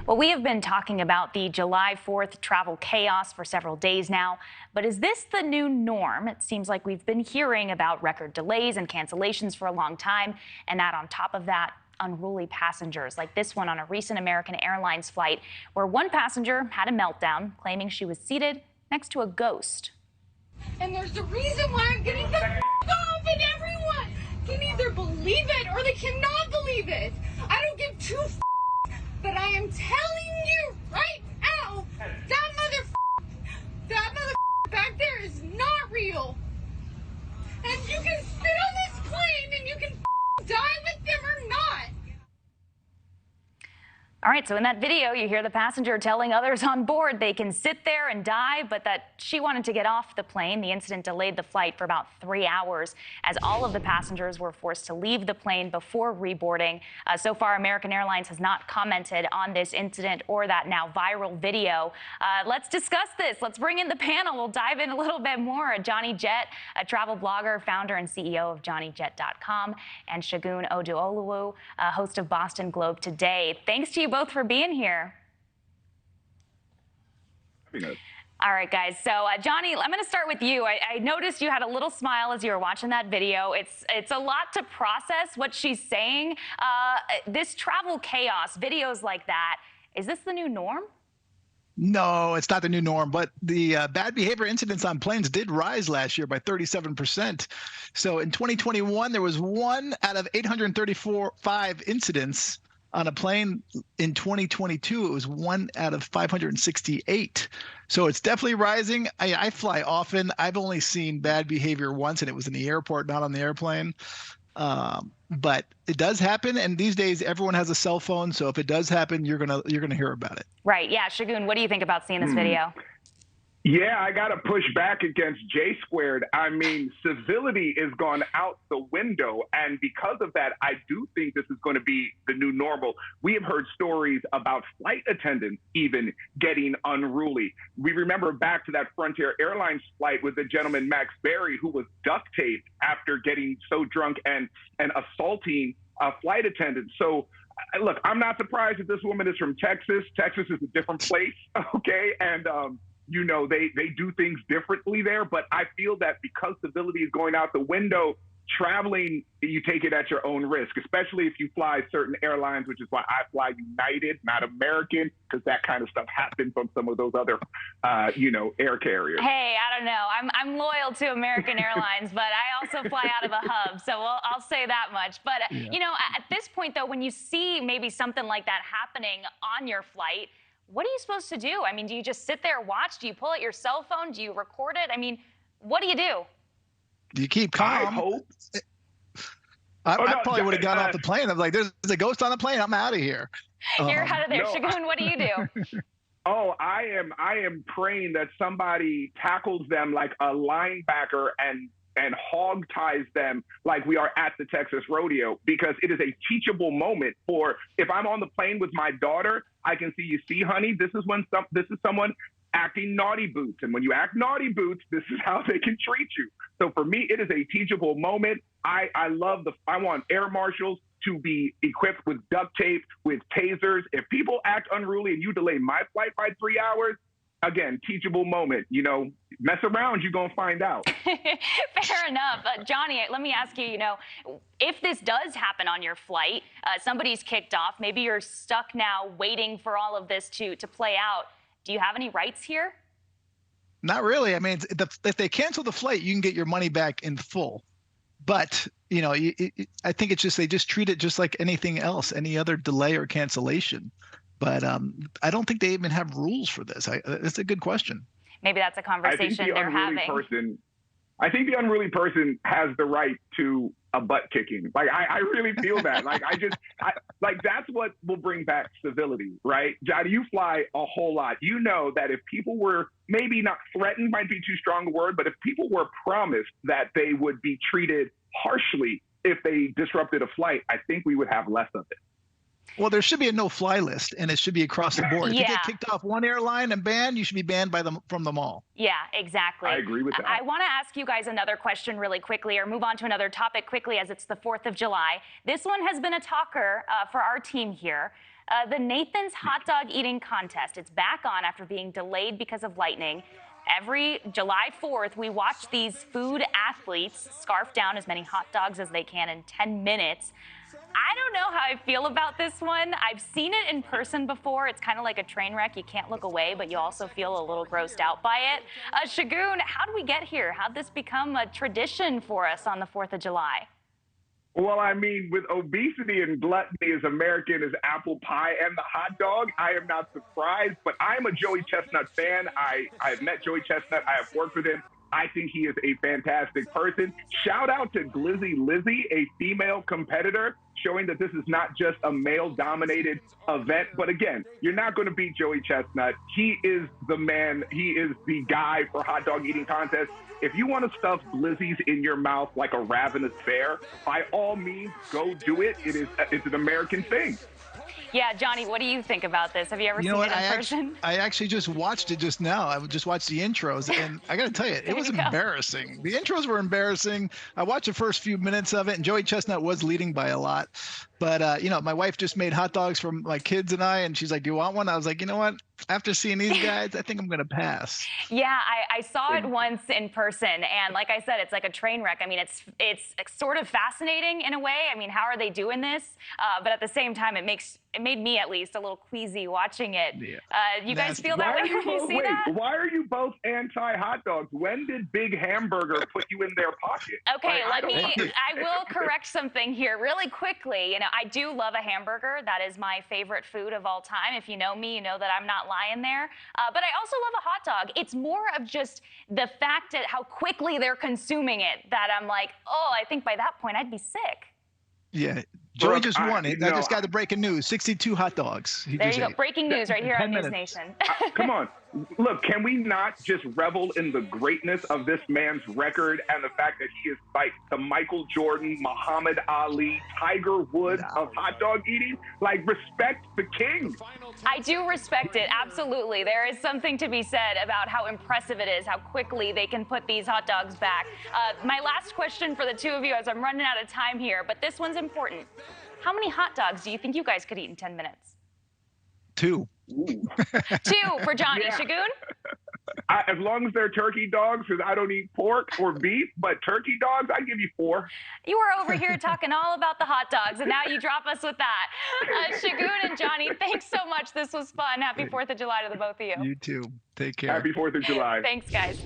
Well, we have been talking about the July 4th travel chaos for several days now, but is this the new norm? It seems like we've been hearing about record delays and cancellations for a long time, and that on top of that, unruly passengers like this one on a recent American Airlines flight where one passenger had a meltdown, claiming she was seated next to a ghost. And there's a reason why I'm getting the off, and everyone can either believe it or they cannot believe it. I don't give two but I am telling you right now, that mother back there is not real. And you can sit on this plane and you can die with them or not. All right, so in that video, you hear the passenger telling others on board they can sit there and die, but that she wanted to get off the plane. The incident delayed the flight for about 3 hours as all of the passengers were forced to leave the plane before reboarding. So far, American Airlines has not commented on this incident or that now viral video. Let's discuss this. Let's bring in the panel. We'll dive in a little bit more. Johnny Jet, a travel blogger, founder and CEO of JohnnyJet.com, and Segun Oduolowu, host of Boston Globe Today. Thanks to you both for being here. All right, guys. So, Johnny, I'm going to start with you. I noticed you had a little smile as you were watching that video. It's a lot to process what she's saying. This travel chaos, videos like that, is this the new norm? No, it's not the new norm, but the bad behavior incidents on planes did rise last year by 37%. So in 2021, there was 1 out of 835 incidents on a plane. In 2022, it was 1 out of 568. So it's definitely rising. I fly often. I've only seen bad behavior once, and it was in the airport, not on the airplane. But it does happen, and these days everyone has a cell phone. So if it does happen, you're gonna hear about it. Right? Yeah, Segun, what do you think about seeing this video? Yeah, I got to push back against J Squared. I mean, civility is gone out the window. And because of that, I do think this is going to be the new normal. We have heard stories about flight attendants even getting unruly. We remember back to that Frontier Airlines flight with the gentleman, Max Berry, who was duct taped after getting so drunk and assaulting a flight attendant. So, look, I'm not surprised that this woman is from Texas. Texas is a different place, okay? And, you know, they do things differently there, but I feel that because civility is going out the window, traveling, you take it at your own risk, especially if you fly certain airlines, which is why I fly United, not American, because that kind of stuff happens from some of those other, air carriers. Hey, I don't know. I'm loyal to American Airlines, but I also fly out of a hub, so I'll say that much. But, you know, at this point, though, when you see maybe something like that happening on your flight, what are you supposed to do? I mean, do you just sit there, watch? Do you pull out your cell phone? Do you record it? I mean, what do you do? You keep calm. I hope. I probably would have got off the plane. I'm like, there's a ghost on the plane. I'm out of here. You're out of there. No, Segun, what do you do? Oh, I am praying that somebody tackles them like a linebacker and hog ties them like we are at the Texas rodeo, because it is a teachable moment for, if I'm on the plane with my daughter, I can see, honey, this is someone acting naughty boots. And when you act naughty boots, this is how they can treat you. So for me, it is a teachable moment. I want air marshals to be equipped with duct tape, with tasers. If people act unruly and you delay my flight by 3 hours, again, teachable moment. You know, mess around, you're going to find out. Fair enough. Johnny, let me ask you, if this does happen on your flight, somebody's kicked off, maybe you're stuck now waiting for all of this to play out. Do you have any rights here? Not really. I mean, if they cancel the flight, you can get your money back in full. But, I think they just treat it just like anything else, any other delay or cancellation. But I don't think they even have rules for this. It's a good question. Maybe that's a conversation they're having. I think the unruly person has the right to a butt kicking. Like, I really feel that. Like, that's what will bring back civility, right? Johnny, you fly a whole lot. You know that if people were, maybe not threatened, might be too strong a word, but if people were promised that they would be treated harshly if they disrupted a flight, I think we would have less of it. Well, there should be a no-fly list, and it should be across the board. If you get kicked off one airline and banned, you should be banned from them all. Yeah, exactly. I agree with that. I want to ask you guys another question really quickly, or move on to another topic quickly, as it's the 4th of July. This one has been a talker for our team here. The Nathan's hot dog eating contest. It's back on after being delayed because of lightning. Every July 4th, we watch these food athletes scarf down as many hot dogs as they can in 10 minutes. I don't know how I feel about this one. I've seen it in person before. It's kind of like a train wreck. You can't look away, but you also feel a little grossed out by it. Segun, how did we get here? How'd this become a tradition for us on the 4th of July? Well, I mean, with obesity and gluttony as American as apple pie and the hot dog, I am not surprised. But I'm a Joey Chestnut fan. I've met Joey Chestnut. I have worked with him. I think he is a fantastic person. Shout out to Glizzy Lizzy, a female competitor, showing that this is not just a male-dominated event. But again, you're not going to beat Joey Chestnut. He is the man. He is the guy for hot dog eating contests. If you want to stuff glizzies in your mouth like a ravenous bear, by all means, go do it. It's an American thing. Yeah, Johnny, what do you think about this? Have you ever seen it in person? I actually just watched it just now. I just watched the intros, and I got to tell you, it was embarrassing. The intros were embarrassing. I watched the first few minutes of it, and Joey Chestnut was leading by a lot. But, my wife just made hot dogs for my kids and I, and she's like, do you want one? I was like, you know what? After seeing these guys, I think I'm going to pass. Yeah, I saw it once in person, and like I said, it's like a train wreck. I mean, it's sort of fascinating in a way. I mean, how are they doing this? But at the same time, it made me at least a little queasy watting it. Yeah. You guys feel that way when you see that? Why are you both anti-hot dogs? When did Big Hamburger put you in their pocket? Okay, I will correct something here really quickly. I do love a hamburger. That is my favorite food of all time. If you know me, you know that I'm not lying there. But I also love a hot dog. It's more of just the fact that how quickly they're consuming it that I'm like, oh, I think by that point I'd be sick. Yeah. Joey just won it. I just got the breaking news. 62 hot dogs. There you go. Breaking news right here on NewsNation. Come on. Look, can we not just revel in the greatness of this man's record and the fact that he is like the Michael Jordan, Muhammad Ali, Tiger Woods of hot dog eating? Like, respect the king. I do respect it. Absolutely. There is something to be said about how impressive it is, how quickly they can put these hot dogs back. My last question for the two of you, as I'm running out of time here, but this one's important. How many hot dogs do you think you guys could eat in 10 minutes? 2. 2 for Johnny. Yeah. Segun? As long as they're turkey dogs, because I don't eat pork or beef, but turkey dogs, I give you 4. You were over here talking all about the hot dogs, and now you drop us with that. Segun and Johnny, thanks so much. This was fun. Happy 4th of July to the both of you. You too. Take care. Happy 4th of July. Thanks, guys.